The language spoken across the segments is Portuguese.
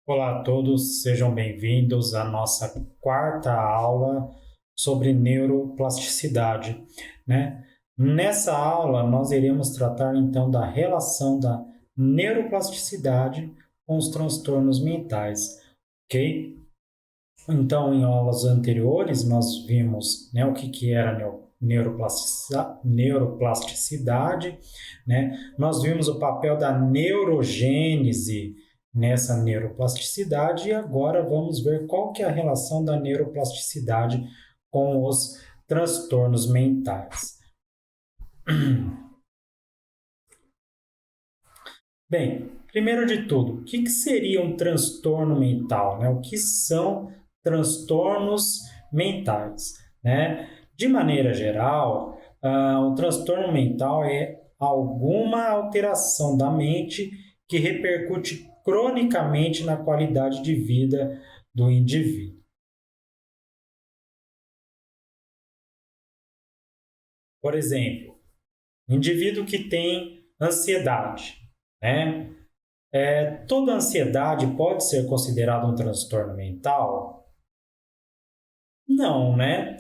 Olá a todos, sejam bem-vindos à nossa quarta aula sobre neuroplasticidade, né? Nessa aula, nós iremos tratar então da relação da neuroplasticidade com os transtornos mentais, ok? Então, em aulas anteriores, nós vimos, né, o que era neuroplasticidade, né? Nós vimos o papel da neurogênese nessa neuroplasticidade e agora vamos ver qual que é a relação da neuroplasticidade com os transtornos mentais. Bem, primeiro de tudo, o que seria um transtorno mental, né? O que são transtornos mentais, né? De maneira geral, o transtorno mental é alguma alteração da mente que repercute cronicamente na qualidade de vida do indivíduo. Por exemplo, indivíduo que tem ansiedade, né? Toda ansiedade pode ser considerada um transtorno mental? Não, né?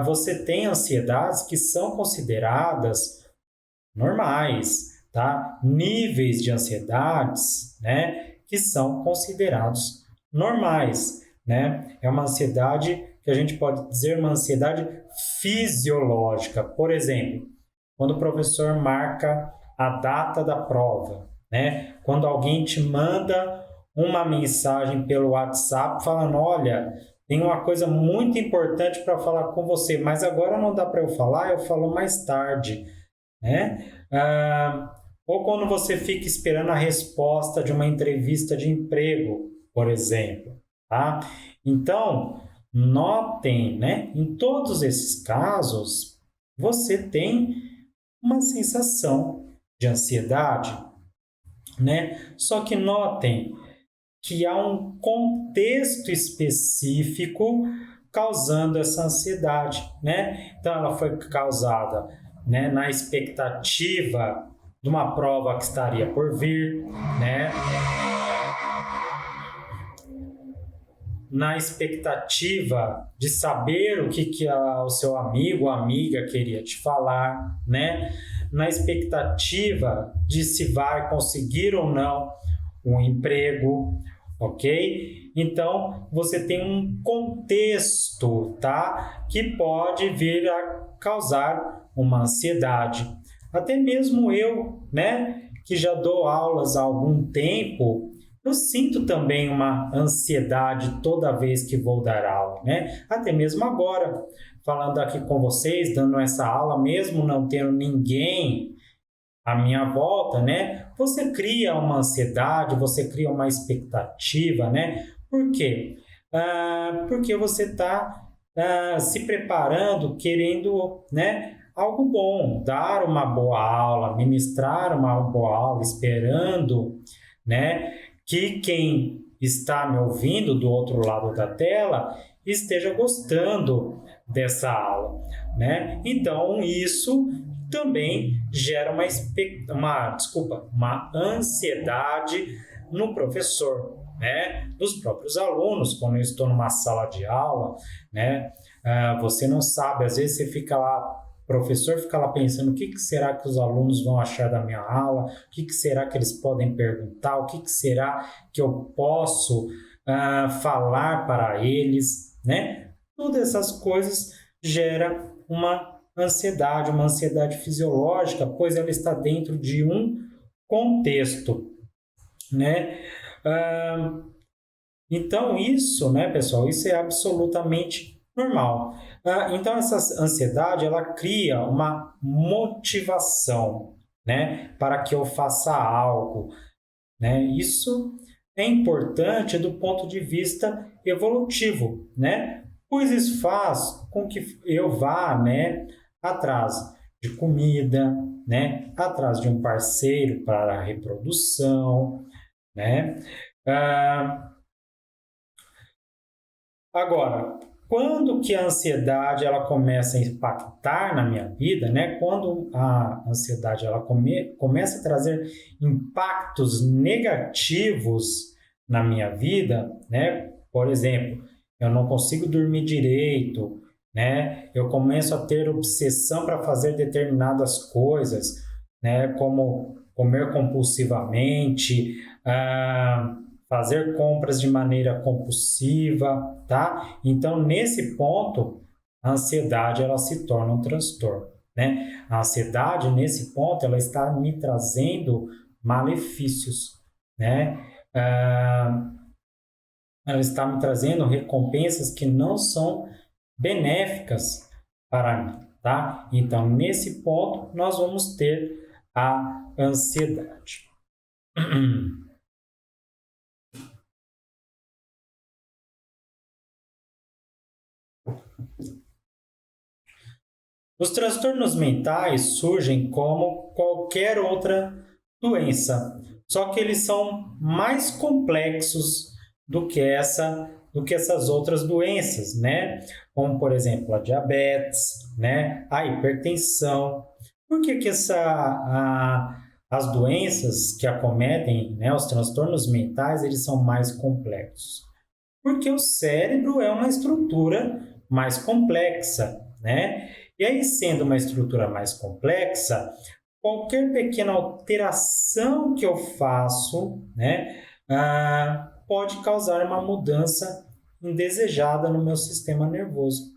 Você tem ansiedades que são consideradas normais, tá? Níveis de ansiedades, né, que são considerados normais, né? É uma ansiedade que a gente pode dizer uma ansiedade fisiológica. Por exemplo, quando o professor marca a data da prova, né? Quando alguém te manda uma mensagem pelo WhatsApp falando, olha, tem uma coisa muito importante para falar com você, mas agora não dá para eu falar, eu falo mais tarde, né? Ou quando você fica esperando a resposta de uma entrevista de emprego, por exemplo, tá? Então, notem, né? Em todos esses casos, você tem uma sensação de ansiedade, né? Só que notem que há um contexto específico causando essa ansiedade, né? Então ela foi causada, né, na expectativa de uma prova que estaria por vir, né? Na expectativa de saber o seu amigo ou amiga queria te falar, né? Na expectativa de se vai conseguir ou não um emprego, ok? Então, você tem um contexto, tá? Que pode vir a causar uma ansiedade. Até mesmo eu, né? Que já dou aulas há algum tempo, eu sinto também uma ansiedade toda vez que vou dar aula, né? Até mesmo agora, falando aqui com vocês, dando essa aula, mesmo não tendo ninguém à minha volta, né? Você cria uma ansiedade, você cria uma expectativa, né? Por quê? Porque você está se preparando, querendo, né? Algo bom, dar uma boa aula, ministrar uma boa aula, esperando, né? Que quem está me ouvindo do outro lado da tela esteja gostando dessa aula, né? Então, isso também gera uma ansiedade no professor, né? Dos próprios alunos, quando eu estou numa sala de aula, né? Você não sabe, às vezes você fica lá, o professor fica lá pensando o que será que os alunos vão achar da minha aula, o que será que eles podem perguntar, o que será que eu posso falar para eles, né? Todas essas coisas geram uma ansiedade fisiológica, pois ela está dentro de um contexto, né? Ah, então, isso, né, pessoal, isso é absolutamente normal. Então, essa ansiedade, ela cria uma motivação, né, para que eu faça algo, né? Isso é importante do ponto de vista evolutivo, né? Pois isso faz com que eu vá, né, atrás de comida, né, atrás de um parceiro para a reprodução, né? Ah, Agora, quando que a ansiedade ela começa a impactar na minha vida, né? Quando a ansiedade ela começa a trazer impactos negativos na minha vida, né? Por exemplo, eu não consigo dormir direito, né? Eu começo a ter obsessão para fazer determinadas coisas, né? Como comer compulsivamente, fazer compras de maneira compulsiva, tá? Então, nesse ponto, a ansiedade ela se torna um transtorno, né? A ansiedade, nesse ponto, ela está me trazendo malefícios, né? Ela está me trazendo recompensas que não são benéficas para mim, tá? Então, nesse ponto, nós vamos ter a ansiedade. Os transtornos mentais surgem como qualquer outra doença, só que eles são mais complexos do que essas outras doenças, né? Como, por exemplo, a diabetes, né? A hipertensão. Por que as doenças que acometem, né, os transtornos mentais, eles são mais complexos? Porque o cérebro é uma estrutura mais complexa, né? E aí, sendo uma estrutura mais complexa, qualquer pequena alteração que eu faço, né, pode causar uma mudança indesejada no meu sistema nervoso,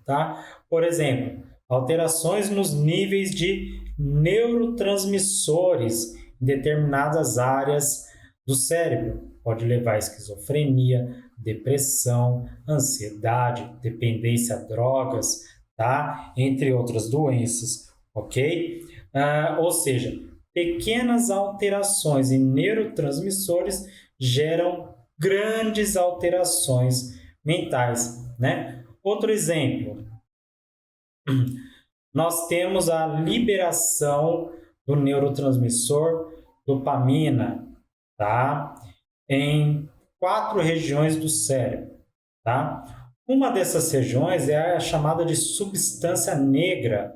tá? Por exemplo, alterações nos níveis de neurotransmissores em determinadas áreas do cérebro. Pode levar a esquizofrenia, depressão, ansiedade, dependência a drogas, tá? Entre outras doenças, ok? Ou seja, pequenas alterações em neurotransmissores geram grandes alterações mentais, né? Outro exemplo, nós temos a liberação do neurotransmissor dopamina, tá? Em 4 regiões do cérebro, tá? Uma dessas regiões é a chamada de substância negra,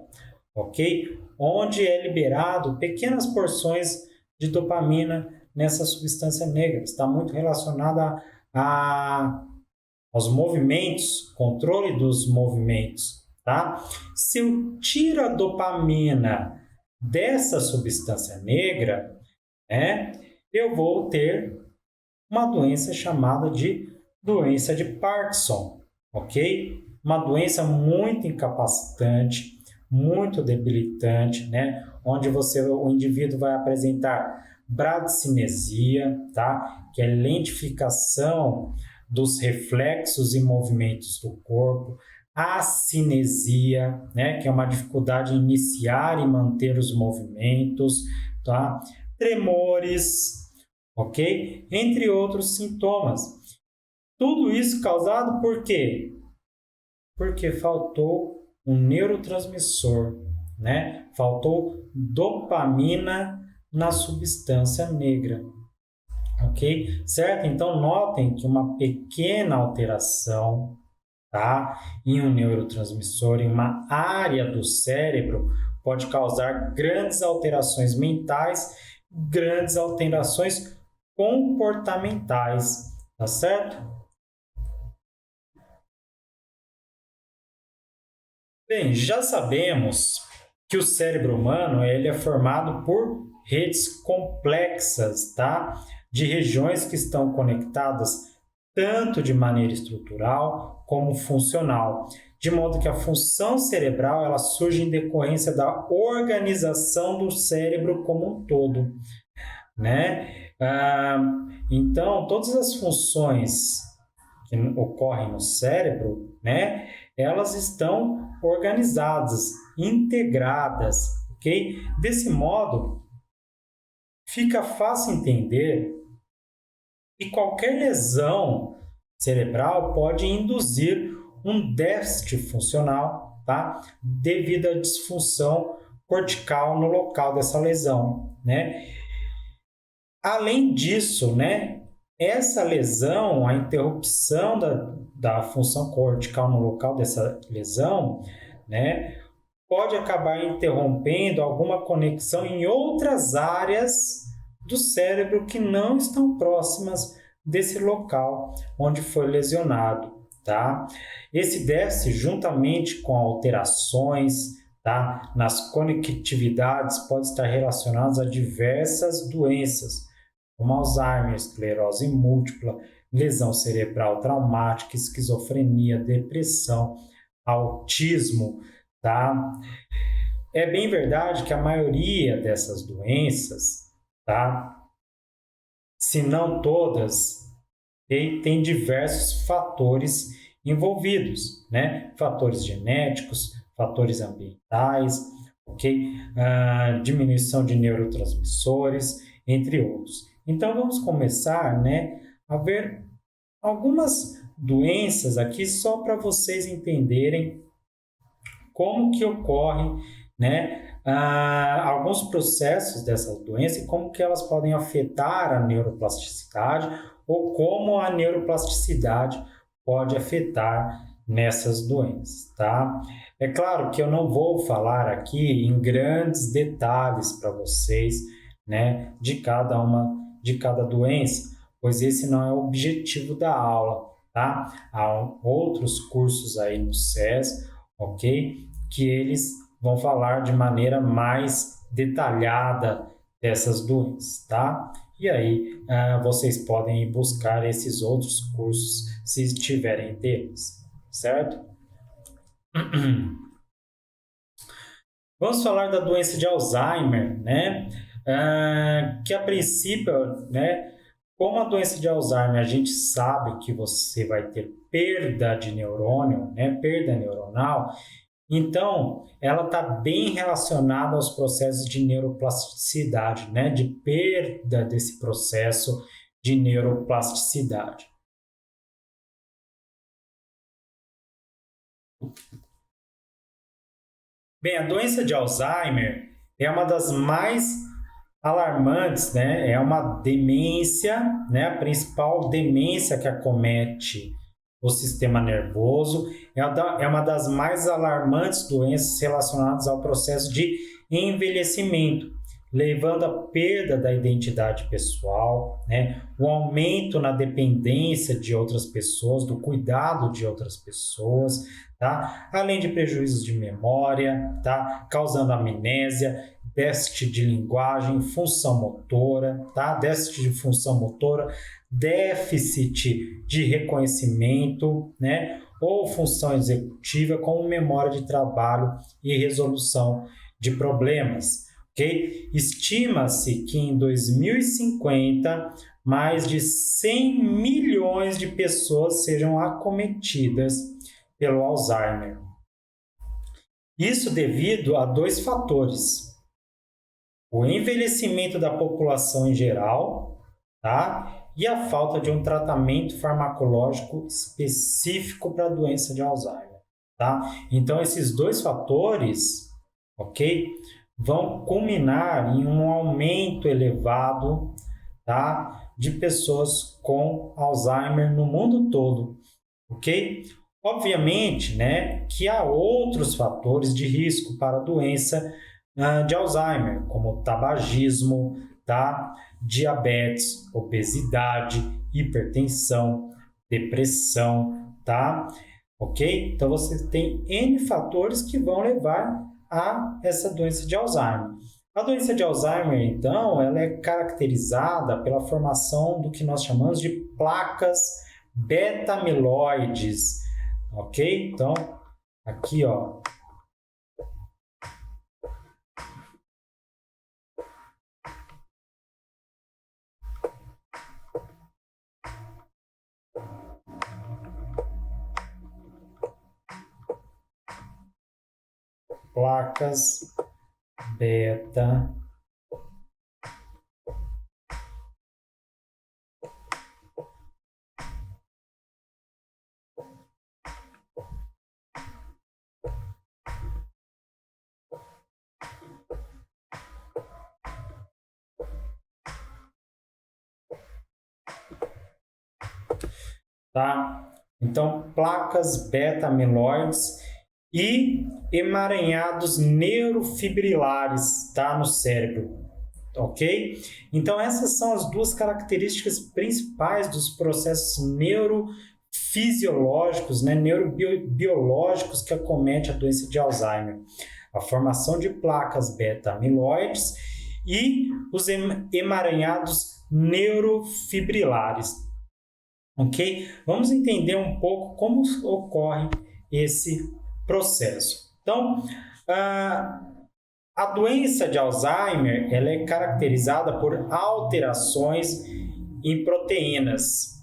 ok? Onde é liberado pequenas porções de dopamina nessa substância negra. Está muito relacionada aos movimentos, controle dos movimentos, tá? Se eu tiro a dopamina dessa substância negra, né, eu vou ter uma doença chamada de doença de Parkinson, ok? Uma doença muito incapacitante, muito debilitante, né? Onde o indivíduo vai apresentar bradicinesia, tá? Que é lentificação dos reflexos e movimentos do corpo, acinesia, né? Que é uma dificuldade em iniciar e manter os movimentos, tá? Tremores, ok? Entre outros sintomas. Tudo isso causado por quê? Porque faltou um neurotransmissor, né? Faltou dopamina na substância negra, ok? Certo? Então, notem que uma pequena alteração, tá? Em um neurotransmissor, em uma área do cérebro, pode causar grandes alterações mentais, grandes alterações comportamentais, tá certo? Bem, já sabemos que o cérebro humano ele é formado por redes complexas, tá? De regiões que estão conectadas tanto de maneira estrutural como funcional, de modo que a função cerebral ela surge em decorrência da organização do cérebro como um todo, né? Então, todas as funções que ocorrem no cérebro, né? Elas estão organizadas, integradas, ok? Desse modo, fica fácil entender que qualquer lesão cerebral pode induzir um déficit funcional, tá? Devido à disfunção cortical no local dessa lesão, né? Além disso, né? Essa lesão, a interrupção da função cortical no local dessa lesão, né? Pode acabar interrompendo alguma conexão em outras áreas do cérebro que não estão próximas desse local onde foi lesionado, tá? Esse déficit, juntamente com alterações, tá, nas conectividades, pode estar relacionado a diversas doenças, como Alzheimer, esclerose múltipla, lesão cerebral traumática, esquizofrenia, depressão, autismo, tá? É bem verdade que a maioria dessas doenças, tá? Se não todas, tem diversos fatores envolvidos, né? Fatores genéticos, fatores ambientais, ok? Diminuição de neurotransmissores, entre outros. Então, vamos começar, né, a ver algumas doenças aqui só para vocês entenderem como que ocorrem, né, alguns processos dessas doenças e como que elas podem afetar a neuroplasticidade ou como a neuroplasticidade pode afetar nessas doenças, tá? É claro que eu não vou falar aqui em grandes detalhes para vocês, né, de cada doença, pois esse não é o objetivo da aula, tá? Há outros cursos aí no SES, ok? Que eles vão falar de maneira mais detalhada dessas doenças, tá? E aí vocês podem buscar esses outros cursos se tiverem interesse, certo? Vamos falar da doença de Alzheimer, né? Que a princípio, né? Como a doença de Alzheimer, a gente sabe que você vai ter perda de neurônio, né? Perda neuronal. Então, ela está bem relacionada aos processos de neuroplasticidade, né? De perda desse processo de neuroplasticidade. Bem, a doença de Alzheimer é uma das mais alarmantes, né? É uma demência, né? A principal demência que acomete o sistema nervoso, é uma das mais alarmantes doenças relacionadas ao processo de envelhecimento, levando à perda da identidade pessoal, né? O aumento na dependência de outras pessoas, do cuidado de outras pessoas, tá? Além de prejuízos de memória, tá? Causando amnésia, déficit de linguagem, função motora, tá? Déficit de função motora, déficit de reconhecimento, né? Ou função executiva, como memória de trabalho e resolução de problemas. Okay? Estima-se que em 2050 mais de 100 milhões de pessoas sejam acometidas pelo Alzheimer. Isso devido a dois fatores: o envelhecimento da população em geral, tá? E a falta de um tratamento farmacológico específico para a doença de Alzheimer, tá? Então, esses dois fatores, ok? Vão culminar em um aumento elevado, tá? De pessoas com Alzheimer no mundo todo, ok? Obviamente, né, que há outros fatores de risco para a doença de Alzheimer, como tabagismo, tá? Diabetes, obesidade, hipertensão, depressão, tá? Ok? Então você tem N fatores que vão levar a essa doença de Alzheimer. A doença de Alzheimer, então, ela é caracterizada pela formação do que nós chamamos de placas beta-amiloides, ok? Então, aqui, ó, placas beta tá? Então, placas beta-amiloides e emaranhados neurofibrilares, tá? No cérebro, ok? Então, essas são as duas características principais dos processos neurofisiológicos, né, neurobiológicos que acometem a doença de Alzheimer. A formação de placas beta-amiloides e os emaranhados neurofibrilares, ok? Vamos entender um pouco como ocorre esse processo. Então, a doença de Alzheimer ela é caracterizada por alterações em proteínas.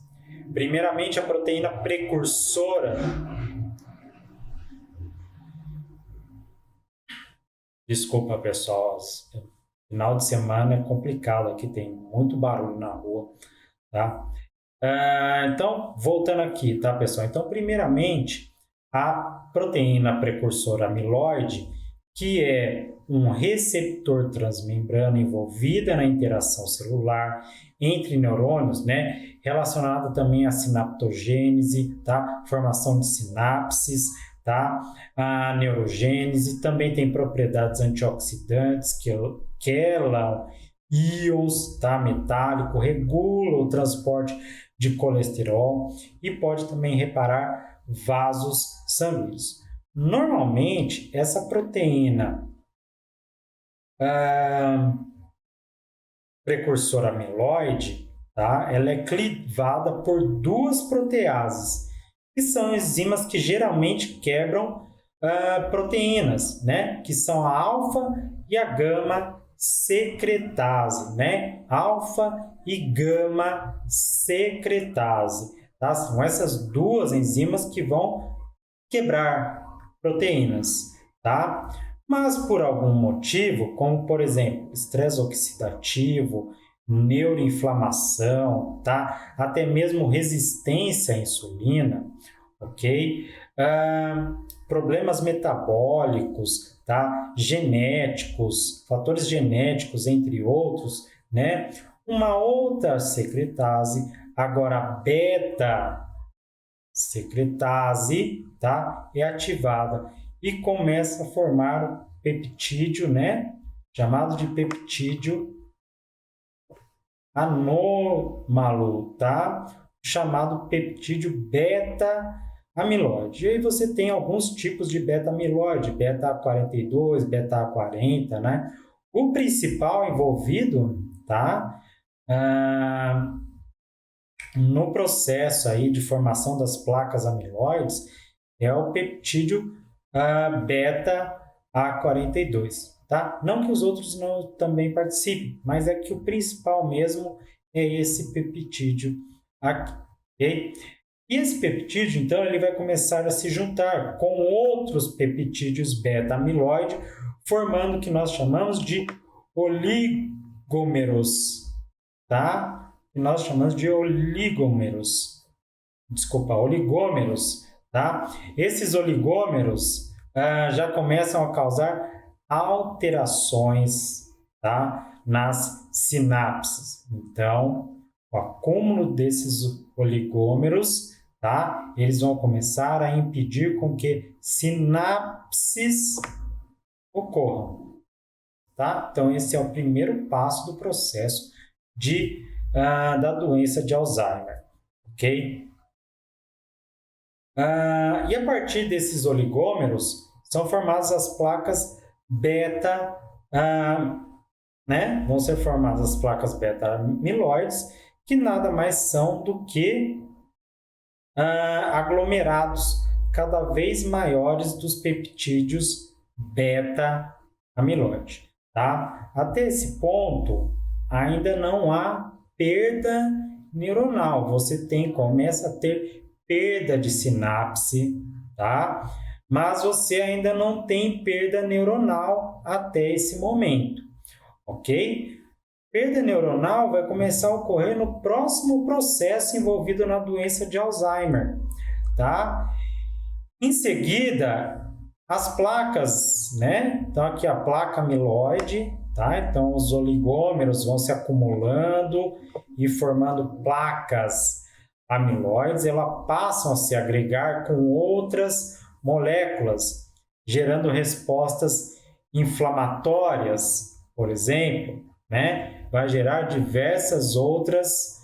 Primeiramente, a proteína precursora. Desculpa, pessoal. Final de semana é complicado aqui, tem muito barulho na rua, tá? Então, voltando aqui, tá, pessoal? Então, primeiramente, a proteína precursora amiloide, que é um receptor transmembrana envolvida na interação celular entre neurônios, né? Relacionada também à sinaptogênese, tá? Formação de sinapses, tá? A neurogênese, também tem propriedades antioxidantes, quelam íons, tá? Metálico, regula o transporte de colesterol e pode também reparar vasos sanguíneos. Normalmente, essa proteína precursora amiloide, tá? Ela é clivada por duas proteases, que são enzimas que geralmente quebram proteínas, né? Que são a alfa e a gama secretase, né? Alfa e gama secretase, tá? São essas duas enzimas que vão quebrar proteínas, tá? Mas por algum motivo, como por exemplo, estresse oxidativo, neuroinflamação, tá? Até mesmo resistência à insulina, ok? Problemas metabólicos, tá? Genéticos, fatores genéticos, entre outros, né? Uma outra secretase, agora a beta-secretase, tá? É ativada e começa a formar o peptídeo, né? Chamado de peptídeo anômalo, tá? Chamado peptídeo beta-amiloide. E aí você tem alguns tipos de beta-amiloide, beta-42, beta-40, né? O principal envolvido, tá? No processo aí de formação das placas amiloides é o peptídeo beta-A42, tá? Não que os outros não também participem, mas é que o principal mesmo é esse peptídeo aqui, ok? E esse peptídeo, então, ele vai começar a se juntar com outros peptídeos beta-amiloide, formando o que nós chamamos de oligômeros, tá? Que nós chamamos de oligômeros, tá? Esses oligômeros já começam a causar alterações, tá? Nas sinapses. Então, o acúmulo desses oligômeros, tá? Eles vão começar a impedir com que sinapses ocorram, tá? Então, esse é o primeiro passo do processo da doença de Alzheimer, ok? E a partir desses oligômeros são formadas as placas beta, né? Vão ser formadas as placas beta-amiloides, que nada mais são do que aglomerados cada vez maiores dos peptídeos beta-amiloide, tá? Até esse ponto, ainda não há perda neuronal. Você começa a ter perda de sinapse, tá? Mas você ainda não tem perda neuronal até esse momento, ok? Perda neuronal vai começar a ocorrer no próximo processo envolvido na doença de Alzheimer, tá? Em seguida, as placas, né? Então, aqui a placa amiloide, tá? Então, os oligômeros vão se acumulando e formando placas amiloides, elas passam a se agregar com outras moléculas, gerando respostas inflamatórias, por exemplo, né? Vai gerar diversas outras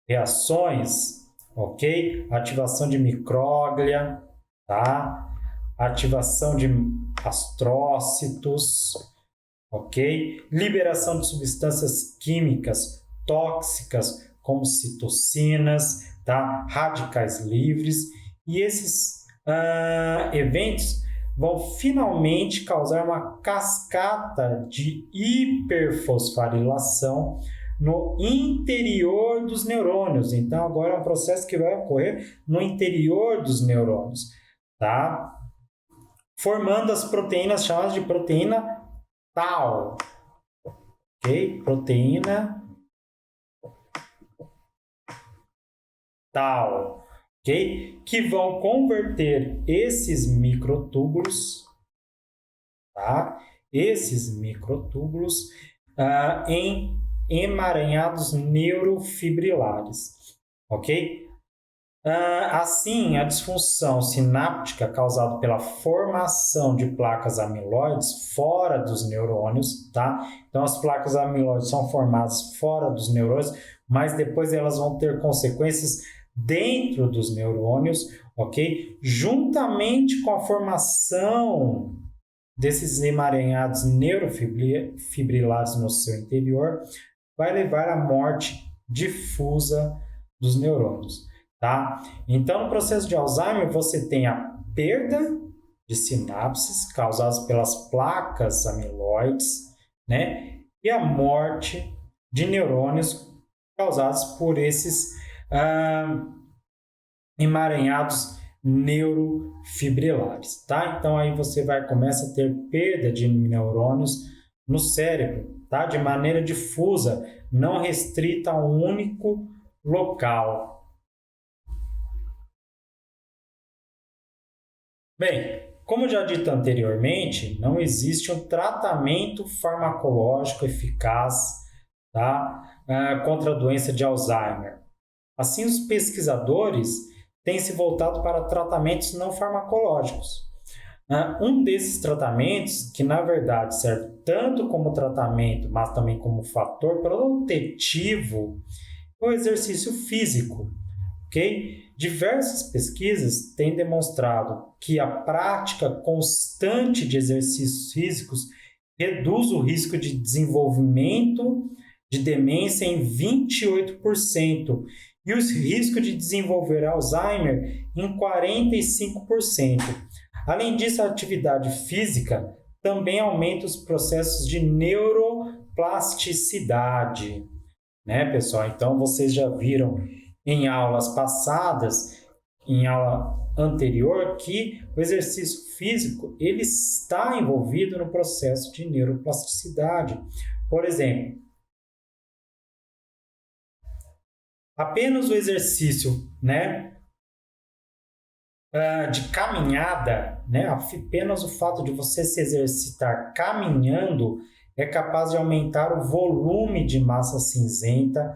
reações, ok? Ativação de micróglia, tá? Ativação de astrócitos, ok? Liberação de substâncias químicas tóxicas, como citocinas, tá? Radicais livres, e esses eventos vão finalmente causar uma cascata de hiperfosforilação no interior dos neurônios. Então, agora é um processo que vai ocorrer no interior dos neurônios, tá? Formando as proteínas chamadas de proteína tau, ok? Proteína tau, ok? Que vão converter esses microtúbulos, tá? Esses microtúbulos em emaranhados neurofibrilares, ok? Assim, a disfunção sináptica causada pela formação de placas amiloides fora dos neurônios, tá? Então, as placas amiloides são formadas fora dos neurônios, mas depois elas vão ter consequências dentro dos neurônios, ok? Juntamente com a formação desses emaranhados neurofibrilares no seu interior, vai levar à morte difusa dos neurônios, tá? Então, no processo de Alzheimer, você tem a perda de sinapses causadas pelas placas amiloides, né? E a morte de neurônios causados por esses emaranhados neurofibrilares, tá? Então aí você começa a ter perda de neurônios no cérebro, tá? De maneira difusa, não restrita a um único local. Bem, como já dito anteriormente, não existe um tratamento farmacológico eficaz, tá? Contra a doença de Alzheimer. Assim, os pesquisadores têm se voltado para tratamentos não farmacológicos. Um desses tratamentos, que na verdade serve tanto como tratamento, mas também como fator protetivo, é o exercício físico. Okay? Diversas pesquisas têm demonstrado que a prática constante de exercícios físicos reduz o risco de desenvolvimento de demência em 28% e o risco de desenvolver Alzheimer em 45%. Além disso, a atividade física também aumenta os processos de neuroplasticidade, né, pessoal? Então, vocês já viram em aulas passadas, em aula anterior, que o exercício físico ele está envolvido no processo de neuroplasticidade. Por exemplo, apenas o exercício, né, de caminhada, né, apenas o fato de você se exercitar caminhando é capaz de aumentar o volume de massa cinzenta,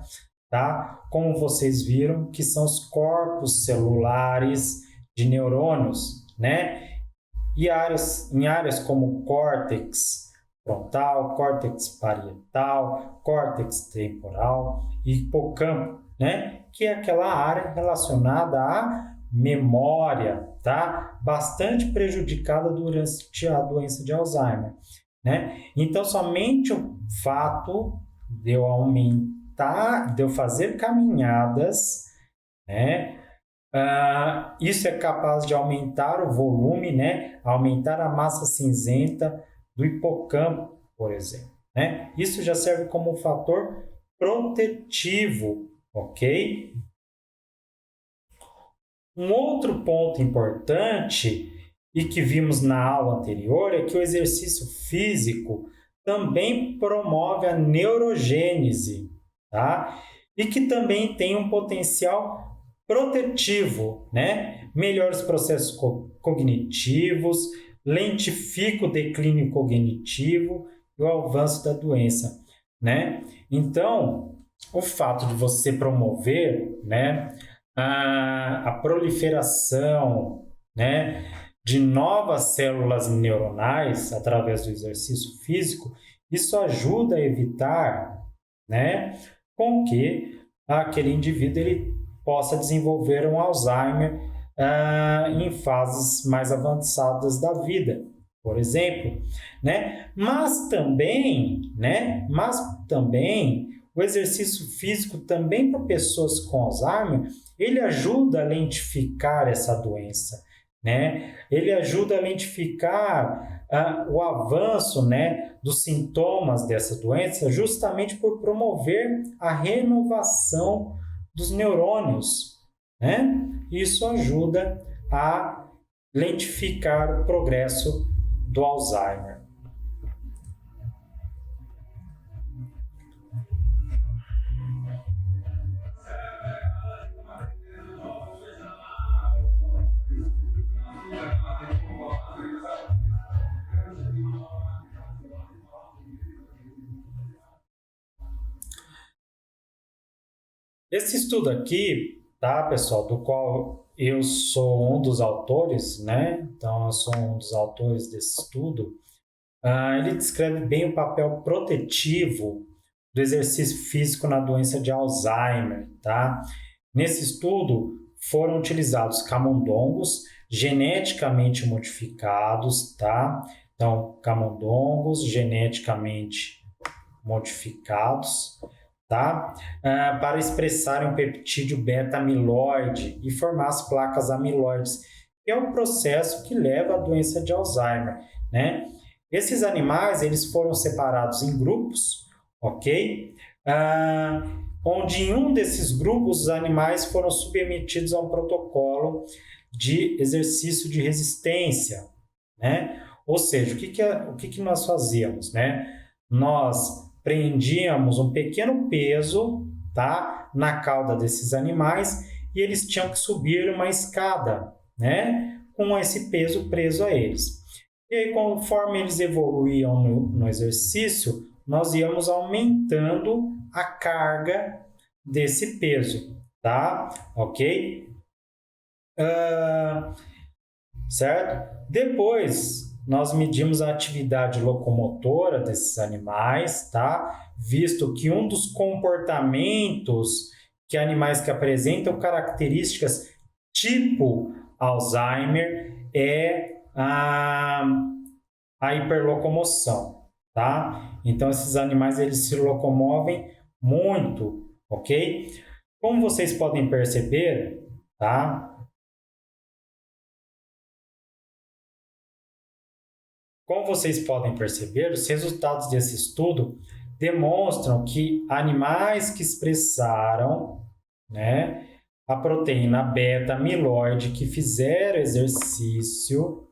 tá? Como vocês viram, que são os corpos celulares de neurônios, né? E em áreas como córtex frontal, córtex parietal, córtex temporal e hipocampo, né? Que é aquela área relacionada à memória, tá? Bastante prejudicada durante a doença de Alzheimer, né? Então, somente o fato de eu aumentar, de eu fazer caminhadas, né? Isso é capaz de aumentar o volume, né? Aumentar a massa cinzenta do hipocampo, por exemplo, né? Isso já serve como um fator protetivo, ok? Um outro ponto importante e que vimos na aula anterior é que o exercício físico também promove a neurogênese, tá? E que também tem um potencial protetivo, né? Melhora os processos cognitivos, lentifica o declínio cognitivo e o avanço da doença, né? Então, o fato de você promover, né, a proliferação, né, de novas células neuronais através do exercício físico, Isso ajuda a evitar, né, com que aquele indivíduo ele possa desenvolver um Alzheimer em fases mais avançadas da vida, por exemplo, né? Mas também o exercício físico também para pessoas com Alzheimer, ele ajuda a lentificar essa doença, né? Ele ajuda a lentificar o avanço, né, dos sintomas dessa doença, justamente por promover a renovação dos neurônios, né? Isso ajuda a lentificar o progresso do Alzheimer. Esse estudo aqui, tá, pessoal, do qual eu sou um dos autores, né? Então, eu sou um dos autores desse estudo. Ele descreve bem o papel protetivo do exercício físico na doença de Alzheimer, tá? Nesse estudo, foram utilizados camundongos geneticamente modificados, tá? Então, camundongos geneticamente modificados, tá? Para expressarem o peptídeo beta-amiloide e formar as placas amiloides, que é o processo que leva à doença de Alzheimer, né? Esses animais, eles foram separados em grupos, ok? Onde em um desses grupos, os animais foram submetidos a um protocolo de exercício de resistência, né? Ou seja, o que nós fazíamos, né? Nós prendíamos um pequeno peso, tá, na cauda desses animais e eles tinham que subir uma escada, né, com esse peso preso a eles. E aí, conforme eles evoluíam no exercício, nós íamos aumentando a carga desse peso, tá? Ok? Certo? Depois, nós medimos a atividade locomotora desses animais, tá? Visto que um dos comportamentos que animais que apresentam características tipo Alzheimer é a hiperlocomoção, tá? Então, esses animais, eles se locomovem muito, ok? Como vocês podem perceber, tá? Como vocês podem perceber, os resultados desse estudo demonstram que animais que expressaram, né, a proteína beta-amiloide, que fizeram exercício,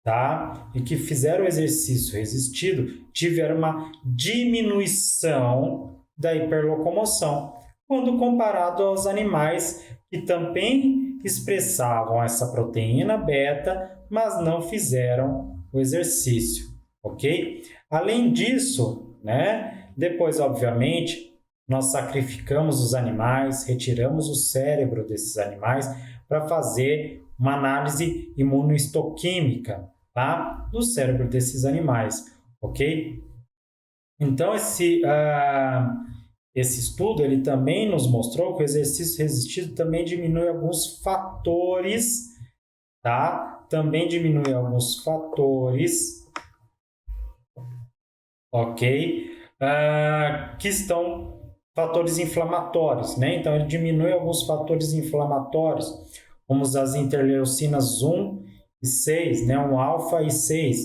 tá? E que fizeram o exercício resistido, tiveram uma diminuição da hiperlocomoção, quando comparado aos animais que também expressavam essa proteína beta, mas não fizeram o exercício, ok? Além disso, né, depois, obviamente, nós sacrificamos os animais, retiramos o cérebro desses animais para fazer uma análise imunohistoquímica, tá, do cérebro desses animais, ok? Então, esse estudo ele também nos mostrou que o exercício resistido também diminui alguns fatores, tá? Também diminui alguns fatores, ok? Que estão fatores inflamatórios, né? Então, ele diminui alguns fatores inflamatórios, como as interleucinas 1 e 6, né? 1-alfa e 6.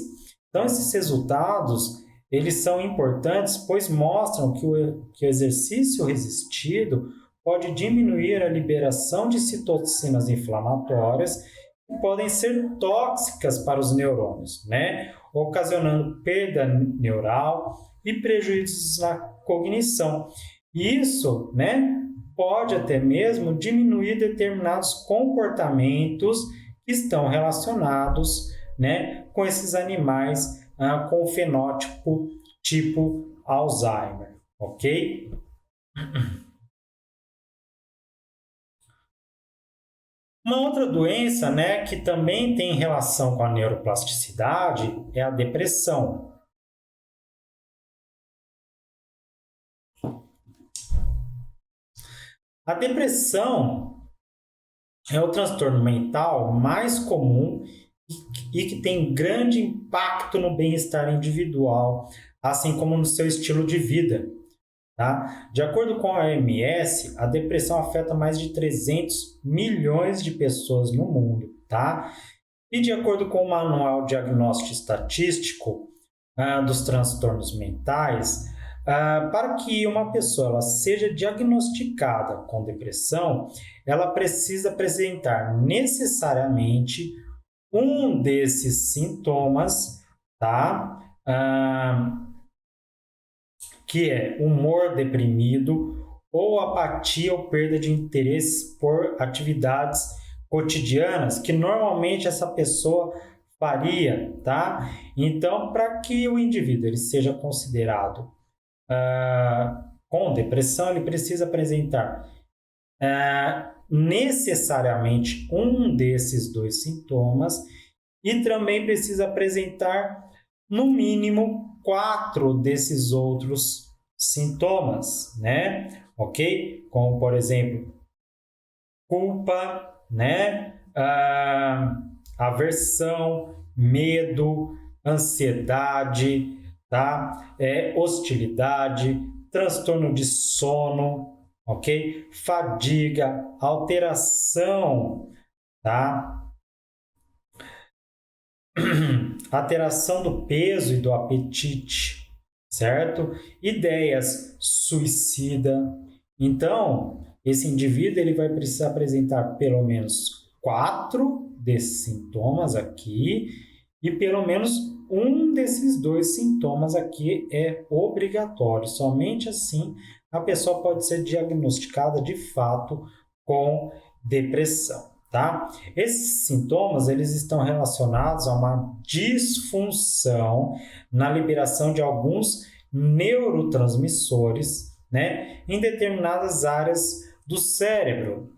Então, esses resultados, eles são importantes, pois mostram que o exercício resistido pode diminuir a liberação de citocinas inflamatórias que podem ser tóxicas para os neurônios, né? Ocasionando perda neural e prejuízos na cognição. Isso, né, pode até mesmo diminuir determinados comportamentos que estão relacionados, né, com esses animais com fenótipo tipo Alzheimer, ok? Uma outra doença, né, que também tem relação com a neuroplasticidade é a depressão. A depressão é o transtorno mental mais comum e que tem grande impacto no bem-estar individual, assim como no seu estilo de vida. Tá? De acordo com a OMS, a depressão afeta mais de 300 milhões de pessoas no mundo. Tá? E de acordo com o Manual Diagnóstico Estatístico dos Transtornos Mentais, para que uma pessoa ela seja diagnosticada com depressão, ela precisa apresentar necessariamente um desses sintomas, tá? Que é humor deprimido ou apatia ou perda de interesse por atividades cotidianas que normalmente essa pessoa faria, tá? Então, para que o indivíduo ele seja considerado com depressão, ele precisa apresentar necessariamente um desses dois sintomas e também precisa apresentar no mínimo 4 desses outros sintomas, né? Ok? Como, por exemplo, culpa, né? Aversão, medo, ansiedade, tá? Hostilidade, transtorno de sono, ok? Fadiga, alteração, tá? Alteração do peso e do apetite, certo? Ideias suicida. Então, esse indivíduo ele vai precisar apresentar pelo menos 4 desses sintomas aqui e pelo menos um desses dois sintomas aqui é obrigatório. Somente assim a pessoa pode ser diagnosticada de fato com depressão. Tá? Esses sintomas eles estão relacionados a uma disfunção na liberação de alguns neurotransmissores, né, em determinadas áreas do cérebro.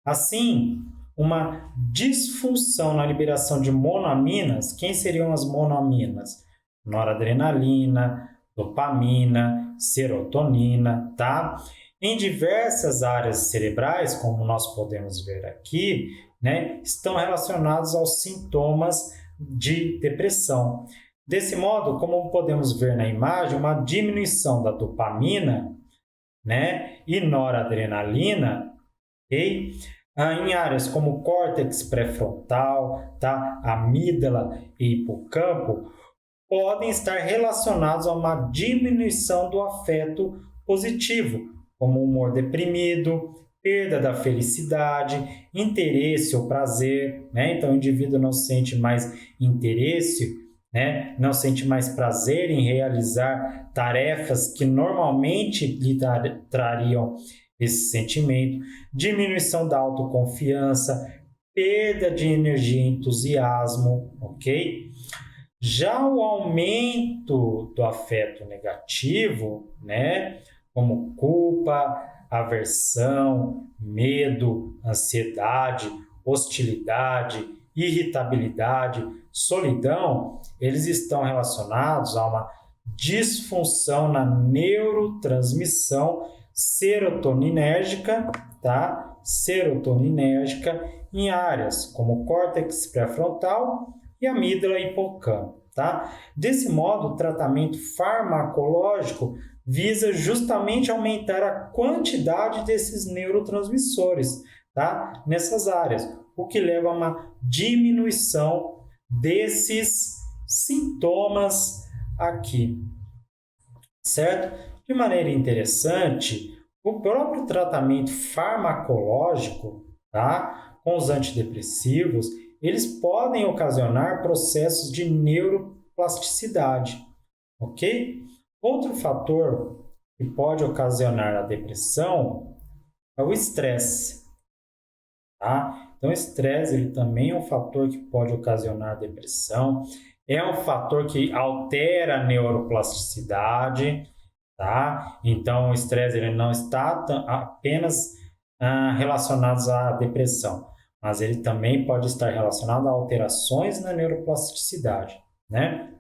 Assim, uma disfunção na liberação de monoaminas, quem seriam as monoaminas? Noradrenalina, dopamina, serotonina, tá? Em diversas áreas cerebrais, como nós podemos ver aqui, né, estão relacionados aos sintomas de depressão. Desse modo, como podemos ver na imagem, uma diminuição da dopamina, né, e noradrenalina, ok? Em áreas como córtex pré-frontal, tá, amígdala e hipocampo, podem estar relacionados a uma diminuição do afeto positivo, como humor deprimido, perda da felicidade, interesse ou prazer, né? Então o indivíduo não sente mais interesse, né? Não sente mais prazer em realizar tarefas que normalmente lhe trariam esse sentimento, diminuição da autoconfiança, perda de energia e entusiasmo, ok? Já o aumento do afeto negativo, né, como culpa, aversão, medo, ansiedade, hostilidade, irritabilidade, solidão, eles estão relacionados a uma disfunção na neurotransmissão serotoninérgica, tá? Serotoninérgica em áreas como córtex pré-frontal e amígdala e hipocampo, tá? Desse modo, o tratamento farmacológico visa justamente aumentar a quantidade desses neurotransmissores, tá? Nessas áreas, o que leva a uma diminuição desses sintomas aqui, certo? De maneira interessante, o próprio tratamento farmacológico, tá? Com os antidepressivos, eles podem ocasionar processos de neuroplasticidade, ok? Outro fator que pode ocasionar a depressão é o estresse, tá? Então, o estresse ele também é um fator que pode ocasionar depressão, é um fator que altera a neuroplasticidade, tá? Então, o estresse ele não está apenas relacionado à depressão, mas ele também pode estar relacionado a alterações na neuroplasticidade, né?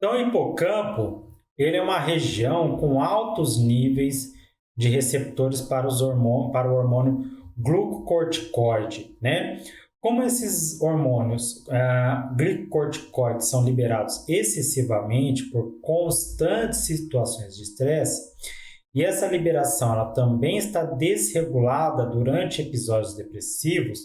Então, o hipocampo, ele é uma região com altos níveis de receptores para o hormônio glucocorticoide, né? Como esses hormônios glicocorticoides são liberados excessivamente por constantes situações de estresse, e essa liberação ela também está desregulada durante episódios depressivos,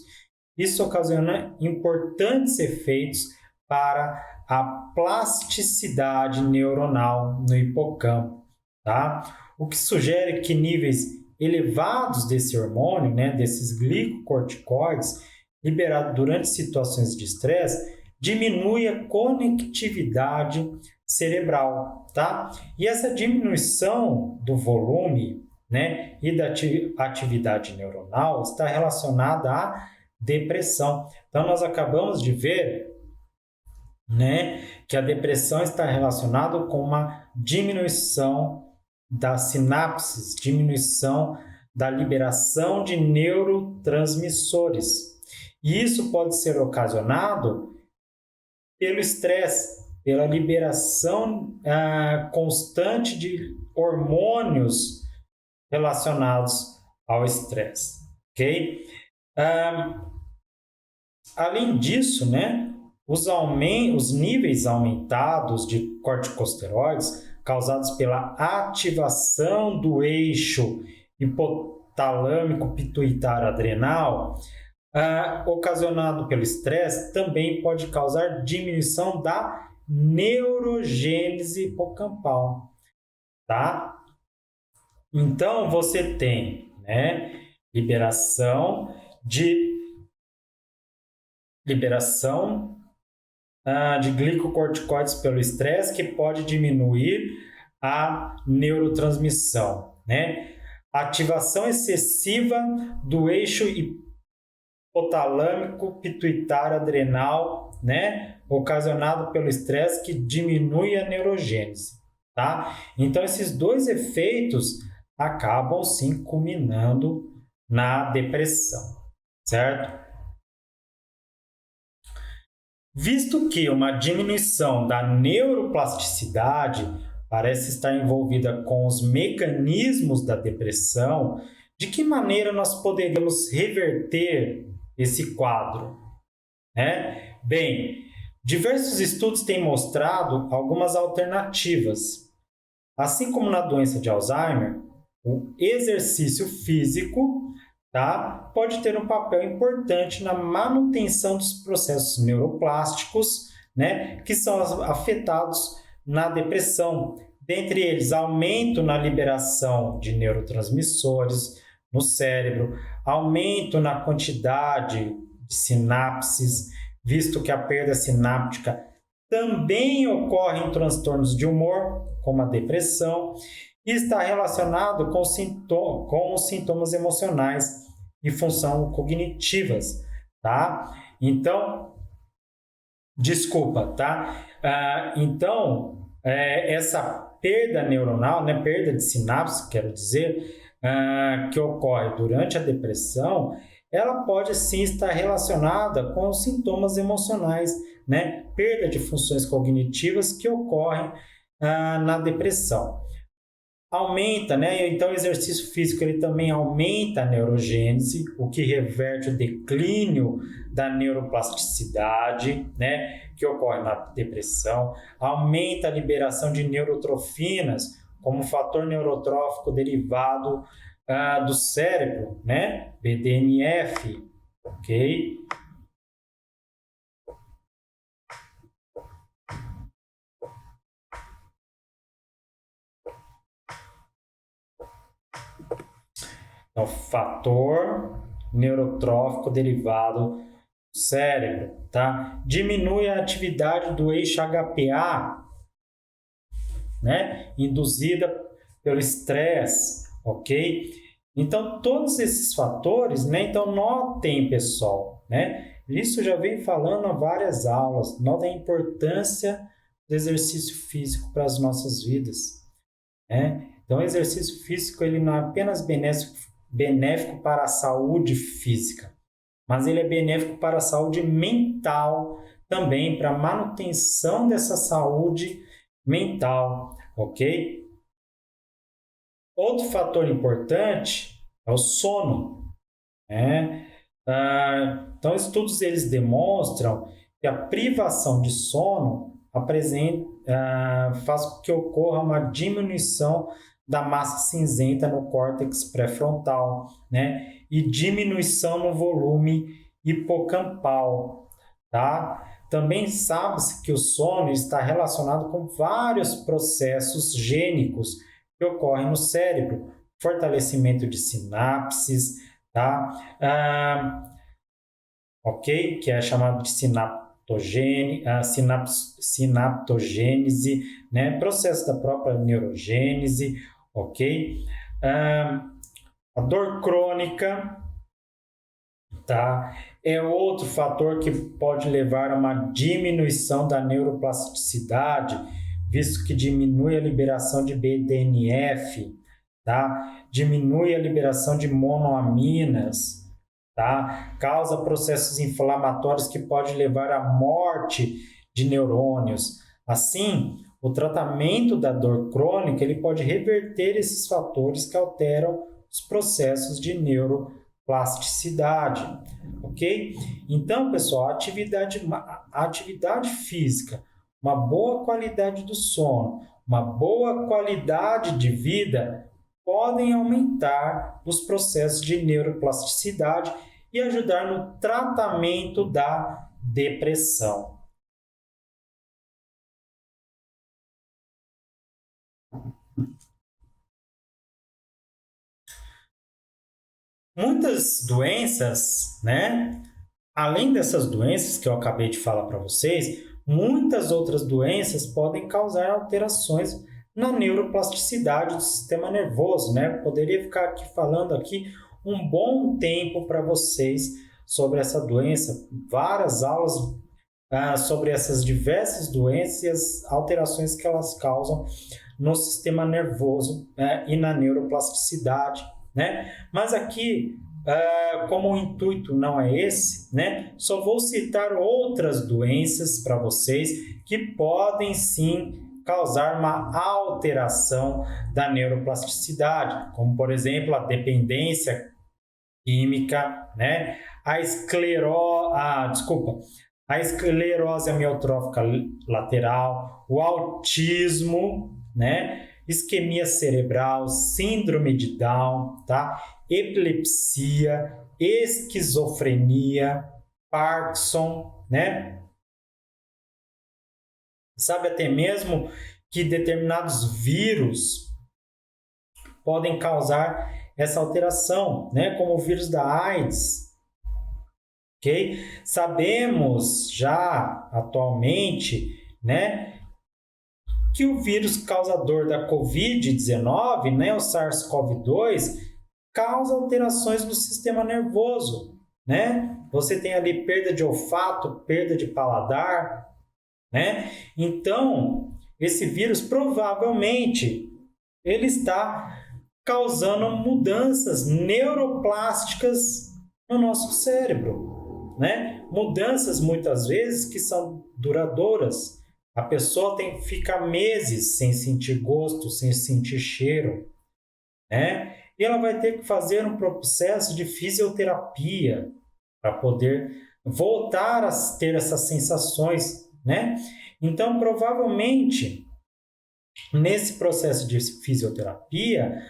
isso ocasiona importantes efeitos para a plasticidade neuronal no hipocampo, tá? O que sugere que níveis elevados desse hormônio, né, desses glicocorticoides, liberado durante situações de estresse, diminui a conectividade cerebral, tá? E essa diminuição do volume, né, e da atividade neuronal está relacionada à depressão. Então, nós acabamos de ver, né, que a depressão está relacionada com uma diminuição das sinapses, diminuição da liberação de neurotransmissores. E isso pode ser ocasionado pelo estresse, pela liberação constante de hormônios relacionados ao estresse, ok? Além disso, né, os níveis aumentados de corticosteroides causados pela ativação do eixo hipotalâmico pituitário adrenal, ocasionado pelo estresse, também pode causar diminuição da neurogênese hipocampal, tá? Então, você tem, né, liberação de glicocorticoides pelo estresse, que pode diminuir a neurotransmissão, né? Ativação excessiva do eixo hipotalâmico pituitário adrenal, né? Ocasionado pelo estresse, que diminui a neurogênese, tá? Então, esses dois efeitos acabam sim culminando na depressão, certo? Visto que uma diminuição da neuroplasticidade parece estar envolvida com os mecanismos da depressão, de que maneira nós poderíamos reverter esse quadro, né? Bem, diversos estudos têm mostrado algumas alternativas. Assim como na doença de Alzheimer, o exercício físico, tá, pode ter um papel importante na manutenção dos processos neuroplásticos, né, que são afetados na depressão. Dentre eles, aumento na liberação de neurotransmissores no cérebro, aumento na quantidade de sinapses, visto que a perda sináptica também ocorre em transtornos de humor, como a depressão, e está relacionado com os sintomas emocionais e função cognitivas, tá? Então, desculpa, tá? Essa perda neuronal, né, perda de sinapse, quero dizer, que ocorre durante a depressão, ela pode sim estar relacionada com os sintomas emocionais, né, perda de funções cognitivas que ocorrem na depressão. Aumenta, né? Então o exercício físico ele também aumenta a neurogênese, o que reverte o declínio da neuroplasticidade, né? Que ocorre na depressão. Aumenta a liberação de neurotrofinas, como fator neurotrófico derivado do cérebro, né? BDNF, ok? Então, fator neurotrófico derivado do cérebro, tá? Diminui a atividade do eixo HPA, né? Induzida pelo estresse, ok? Então, todos esses fatores, né? Então, notem, pessoal, né? Isso já vem falando há várias aulas, notem a importância do exercício físico para as nossas vidas, né? Então, o exercício físico, ele não é apenas benéfico para a saúde física, mas ele é benéfico para a saúde mental também, para a manutenção dessa saúde mental, ok? Outro fator importante é o sono, né? Então, estudos eles demonstram que a privação de sono faz com que ocorra uma diminuição da massa cinzenta no córtex pré-frontal, né? E diminuição no volume hipocampal, tá? Também sabe-se que o sono está relacionado com vários processos gênicos que ocorrem no cérebro, fortalecimento de sinapses, tá? Ok? Que é chamado de sinaptogênese, né? Processo da própria neurogênese, ok? A dor crônica, tá? É outro fator que pode levar a uma diminuição da neuroplasticidade, visto que diminui a liberação de BDNF, tá? Diminui a liberação de monoaminas, tá? Causa processos inflamatórios que podem levar à morte de neurônios. Assim, o tratamento da dor crônica ele pode reverter esses fatores que alteram os processos de neuroplasticidade, ok? Então, pessoal, a atividade física, uma boa qualidade do sono, uma boa qualidade de vida podem aumentar os processos de neuroplasticidade e ajudar no tratamento da depressão. Muitas doenças, né? Além dessas doenças que eu acabei de falar para vocês, muitas outras doenças podem causar alterações na neuroplasticidade do sistema nervoso, né? Poderia ficar aqui falando aqui um bom tempo para vocês sobre essa doença, várias aulas sobre essas diversas doenças e as alterações que elas causam no sistema nervoso e na neuroplasticidade, né? Mas aqui, como o intuito não é esse, né? Só vou citar outras doenças para vocês que podem sim causar uma alteração da neuroplasticidade, como por exemplo a dependência química, né? A esclerose amiotrófica lateral, o autismo, né? Isquemia cerebral, síndrome de Down, tá? Epilepsia, esquizofrenia, Parkinson, né? Sabe até mesmo que determinados vírus podem causar essa alteração, né? Como o vírus da AIDS, ok? Sabemos já atualmente, né, que o vírus causador da Covid-19, né, o SARS-CoV-2, causa alterações no sistema nervoso, né? Você tem ali perda de olfato, perda de paladar, né? Então, esse vírus provavelmente ele está causando mudanças neuroplásticas no nosso cérebro, né? Mudanças muitas vezes que são duradouras. A pessoa fica meses sem sentir gosto, sem sentir cheiro, né? E ela vai ter que fazer um processo de fisioterapia para poder voltar a ter essas sensações, né? Então, provavelmente, nesse processo de fisioterapia,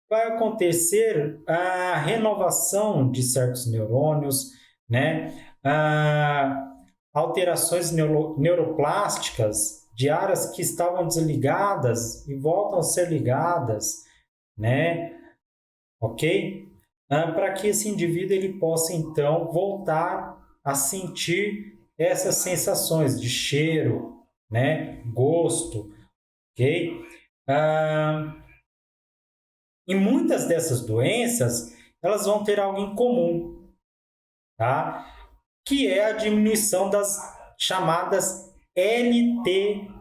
vai acontecer a renovação de certos neurônios, né? Alterações neuroplásticas de áreas que estavam desligadas e voltam a ser ligadas, né? Ok? Para que esse indivíduo ele possa então voltar a sentir essas sensações de cheiro, né? Gosto, ok? E muitas dessas doenças, elas vão ter algo em comum, tá? Que é a diminuição das chamadas LTPs.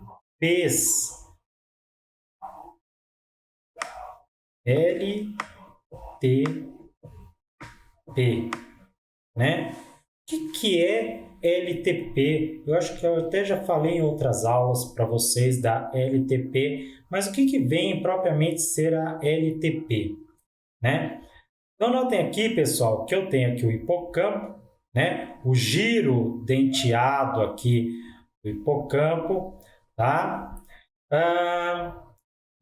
LTP, né? O que é LTP. Eu acho que eu até já falei em outras aulas para vocês da LTP, mas o que vem propriamente ser a LTP, né? Então, notem aqui, pessoal, que eu tenho aqui o hipocampo, né? O giro denteado aqui do hipocampo, tá?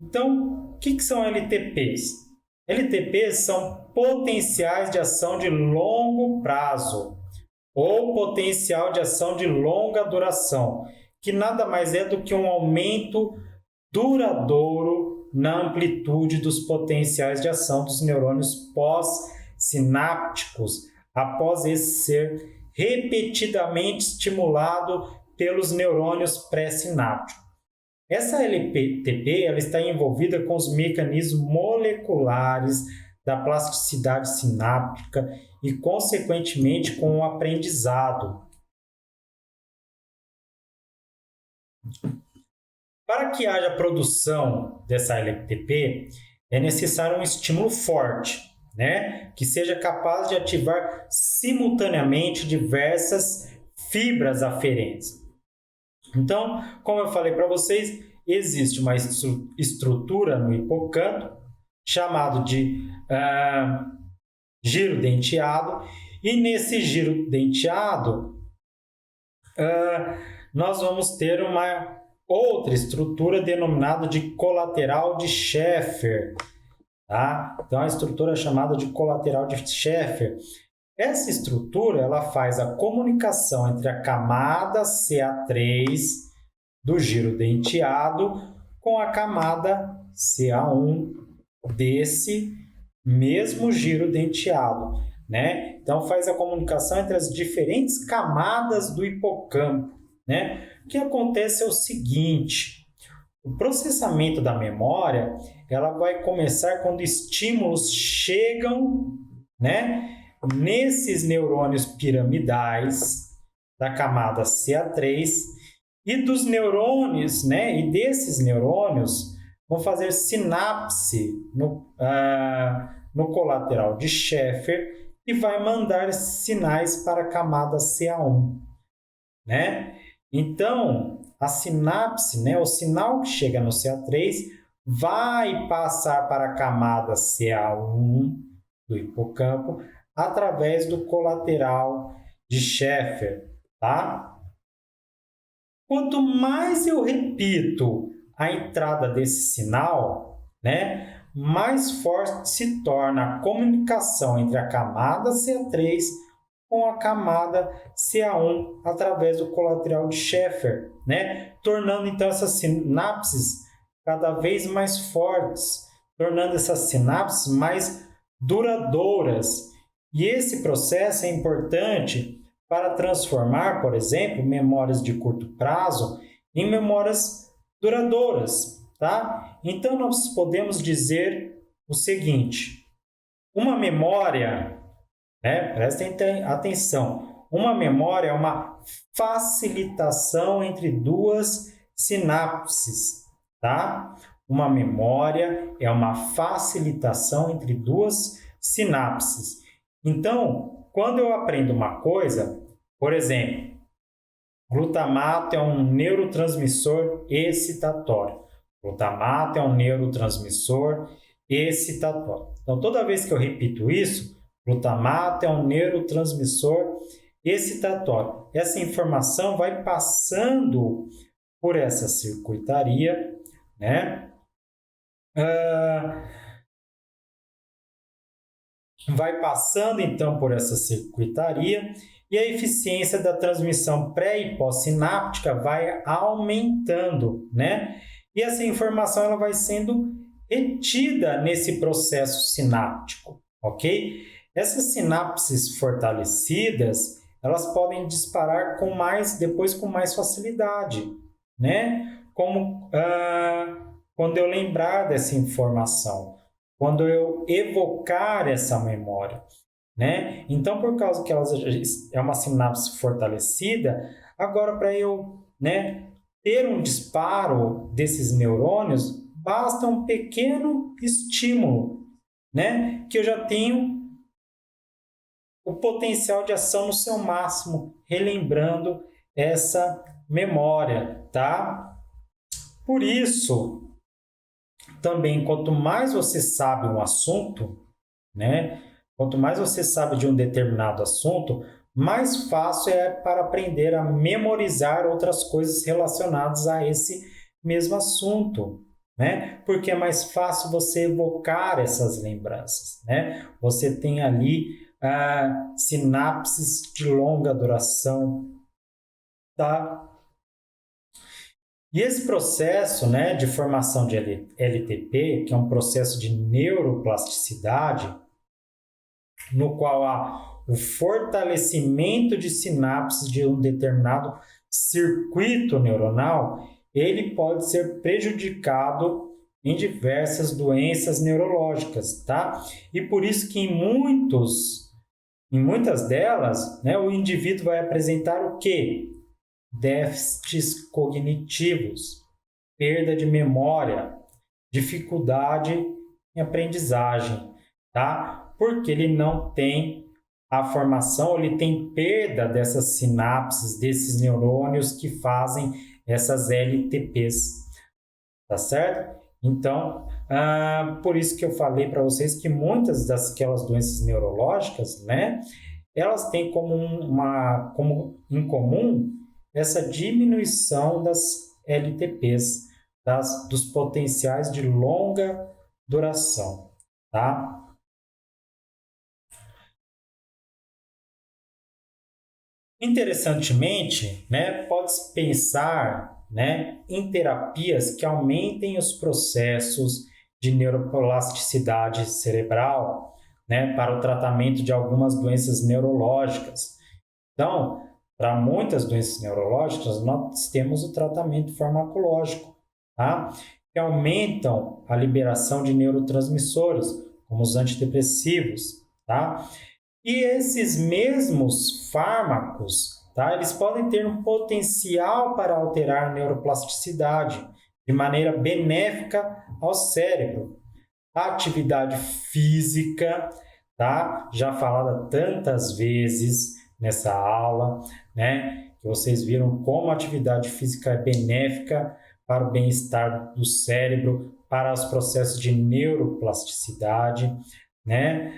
Então, o que são LTPs? LTPs são potenciais de ação de longo prazo ou potencial de ação de longa duração, que nada mais é do que um aumento duradouro na amplitude dos potenciais de ação dos neurônios pós-sinápticos, após esse ser repetidamente estimulado pelos neurônios pré-sinápticos. Essa LTP ela está envolvida com os mecanismos moleculares da plasticidade sináptica e, consequentemente, com o aprendizado. Para que haja produção dessa LTP, é necessário um estímulo forte, né? Que seja capaz de ativar simultaneamente diversas fibras aferentes. Então, como eu falei para vocês, existe uma estrutura no hipocampo chamado de giro denteado, e nesse giro denteado nós vamos ter uma outra estrutura denominada de colateral de Scheffer, tá? Então a estrutura é chamada de colateral de Scheffer. Essa estrutura ela faz a comunicação entre a camada CA3 do giro denteado com a camada CA1 desse mesmo giro denteado, né? Então faz a comunicação entre as diferentes camadas do hipocampo, né? O que acontece é o seguinte: o processamento da memória ela vai começar quando estímulos chegam, né, nesses neurônios piramidais da camada CA3 e dos neurônios, né, e desses neurônios vão fazer sinapse no colateral de Scheffer e vai mandar sinais para a camada CA1, né? Então, a sinapse, né, o sinal que chega no CA3 vai passar para a camada CA1 do hipocampo através do colateral de Scheffer, tá? Quanto mais eu repito a entrada desse sinal, né, mais forte se torna a comunicação entre a camada CA3 com a camada CA1 através do colateral de Scheffer, né, tornando então essas sinapses cada vez mais fortes, tornando essas sinapses mais duradouras. E esse processo é importante para transformar, por exemplo, memórias de curto prazo em memórias duradouras, tá? Então nós podemos dizer o seguinte: uma memória, né? Prestem atenção, uma memória é uma facilitação entre duas sinapses, tá? Uma memória é uma facilitação entre duas sinapses. Então, quando eu aprendo uma coisa, por exemplo, glutamato é um neurotransmissor excitatório. Glutamato é um neurotransmissor excitatório. Então, toda vez que eu repito isso, glutamato é um neurotransmissor excitatório. Essa informação vai passando por essa circuitaria, né? Vai passando então por essa circuitaria e a eficiência da transmissão pré e pós-sináptica vai aumentando, né? E essa informação ela vai sendo retida nesse processo sináptico, ok? Essas sinapses fortalecidas, elas podem disparar depois com mais facilidade, né? Como quando eu lembrar dessa informação, quando eu evocar essa memória, né? Então, por causa que ela é uma sinapse fortalecida, agora para eu, né, ter um disparo desses neurônios, basta um pequeno estímulo, né, que eu já tenho o potencial de ação no seu máximo, relembrando essa memória, tá? Por isso, também, quanto mais você sabe um assunto, né? Quanto mais você sabe de um determinado assunto, mais fácil é para aprender a memorizar outras coisas relacionadas a esse mesmo assunto, né? Porque é mais fácil você evocar essas lembranças, né? Você tem ali sinapses de longa duração, tá? E esse processo, né, de formação de LTP, que é um processo de neuroplasticidade, no qual há o fortalecimento de sinapses de um determinado circuito neuronal, ele pode ser prejudicado em diversas doenças neurológicas, tá? E por isso que em muitas delas, né, o indivíduo vai apresentar o quê? Déficits cognitivos, perda de memória, dificuldade em aprendizagem, tá? Porque ele não tem a formação, ele tem perda dessas sinapses, desses neurônios que fazem essas LTPs, tá certo? Então, por isso que eu falei para vocês que muitas daquelas doenças neurológicas, né, elas têm como em comum essa diminuição das LTPs, dos potenciais de longa duração, tá? Interessantemente, né, pode-se pensar, né, em terapias que aumentem os processos de neuroplasticidade cerebral, né, para o tratamento de algumas doenças neurológicas. Então, para muitas doenças neurológicas, nós temos o tratamento farmacológico, tá? Que aumentam a liberação de neurotransmissores, como os antidepressivos, tá? E esses mesmos fármacos, tá? Eles podem ter um potencial para alterar a neuroplasticidade de maneira benéfica ao cérebro. A atividade física, tá? Já falada tantas vezes nessa aula, né? Que vocês viram como a atividade física é benéfica para o bem-estar do cérebro, para os processos de neuroplasticidade, né?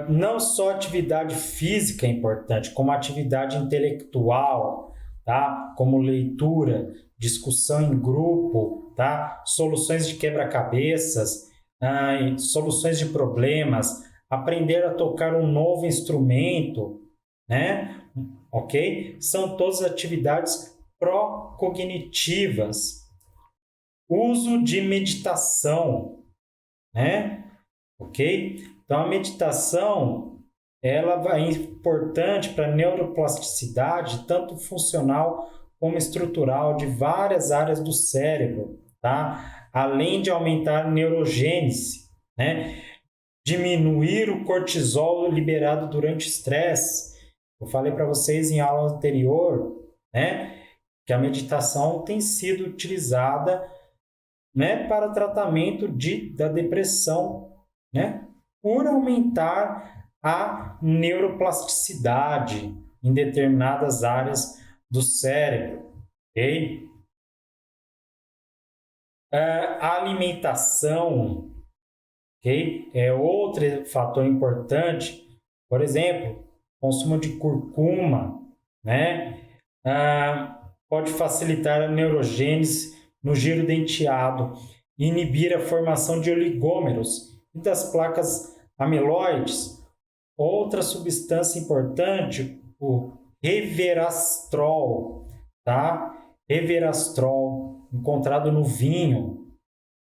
Não só atividade física é importante, como atividade intelectual, tá? Como leitura, discussão em grupo, tá? Soluções de quebra-cabeças, soluções de problemas, aprender a tocar um novo instrumento, né? Ok? São todas atividades pró-cognitivas. Uso de meditação, né? Ok? Então, a meditação, ela é importante para a neuroplasticidade, tanto funcional como estrutural, de várias áreas do cérebro, tá? Além de aumentar a neurogênese, né? Diminuir o cortisol liberado durante o estresse. Eu falei para vocês em aula anterior, né? Que a meditação tem sido utilizada, né, para tratamento da depressão, né, por aumentar a neuroplasticidade em determinadas áreas do cérebro, ok? A alimentação, ok? É outro fator importante. Por exemplo, consumo de curcuma, né? Pode facilitar a neurogênese no giro denteado, inibir a formação de oligômeros e das placas amiloides. Outra substância importante, o resveratrol, tá? Resveratrol, encontrado no vinho,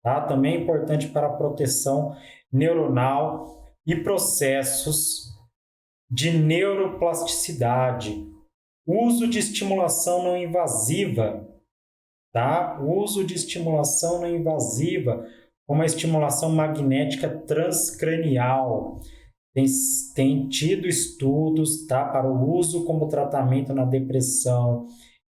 tá? Também é importante para a proteção neuronal e processos de neuroplasticidade. Uso de estimulação não invasiva, tá? Uso de estimulação não invasiva, como a estimulação magnética transcranial. Tem tido estudos, tá, para o uso como tratamento na depressão,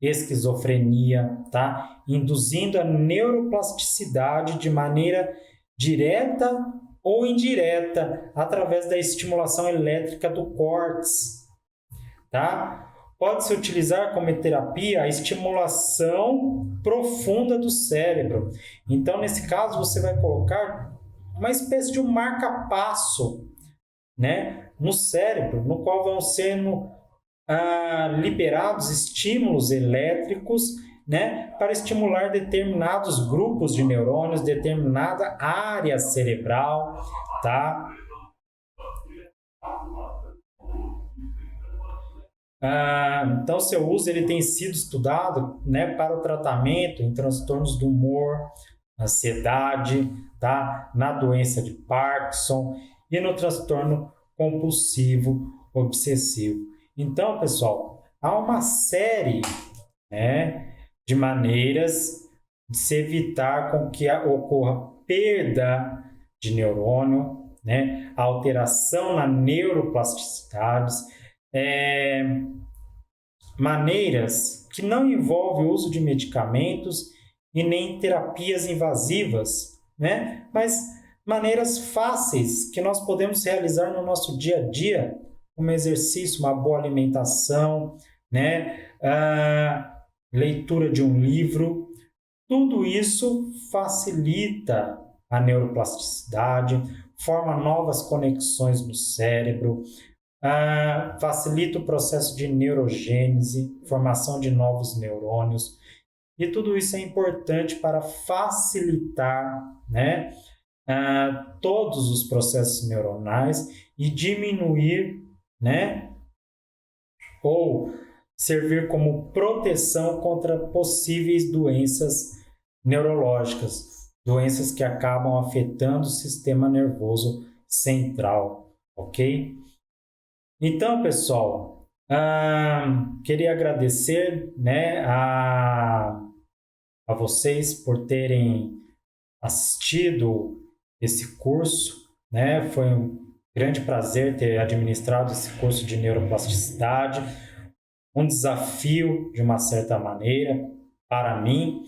esquizofrenia, tá? Induzindo a neuroplasticidade de maneira direta ou indireta, através da estimulação elétrica do córtex, tá? Pode-se utilizar como terapia a estimulação profunda do cérebro. Então, nesse caso, você vai colocar uma espécie de um marca-passo, né, no cérebro, no qual vão sendo liberados estímulos elétricos, né, para estimular determinados grupos de neurônios, determinada área cerebral, tá? Então, seu uso ele tem sido estudado, né, para o tratamento em transtornos do humor, ansiedade, tá? Na doença de Parkinson e no transtorno compulsivo obsessivo. Então, pessoal, há uma série, né, de maneiras de se evitar com que ocorra perda de neurônio, né, alteração na neuroplasticidade, maneiras que não envolvem o uso de medicamentos e nem terapias invasivas, né? Mas maneiras fáceis que nós podemos realizar no nosso dia a dia, como exercício, uma boa alimentação, né? Leitura de um livro, tudo isso facilita a neuroplasticidade, forma novas conexões no cérebro, facilita o processo de neurogênese, formação de novos neurônios, e tudo isso é importante para facilitar, né, todos os processos neuronais e diminuir, né, ou servir como proteção contra possíveis doenças neurológicas, doenças que acabam afetando o sistema nervoso central, ok? Então, pessoal, queria agradecer, né, a vocês por terem assistido esse curso, né? Foi um grande prazer ter administrado esse curso de neuroplasticidade, um desafio de uma certa maneira para mim,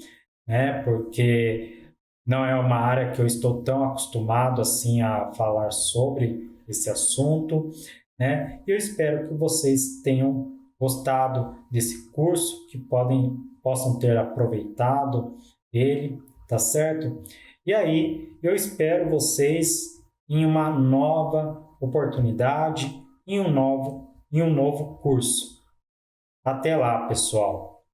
né? Porque não é uma área que eu estou tão acostumado assim a falar sobre esse assunto, né? Eu espero que vocês tenham gostado desse curso, que possam ter aproveitado ele, tá certo? E aí, eu espero vocês em uma nova oportunidade, em um novo curso. Até lá, pessoal!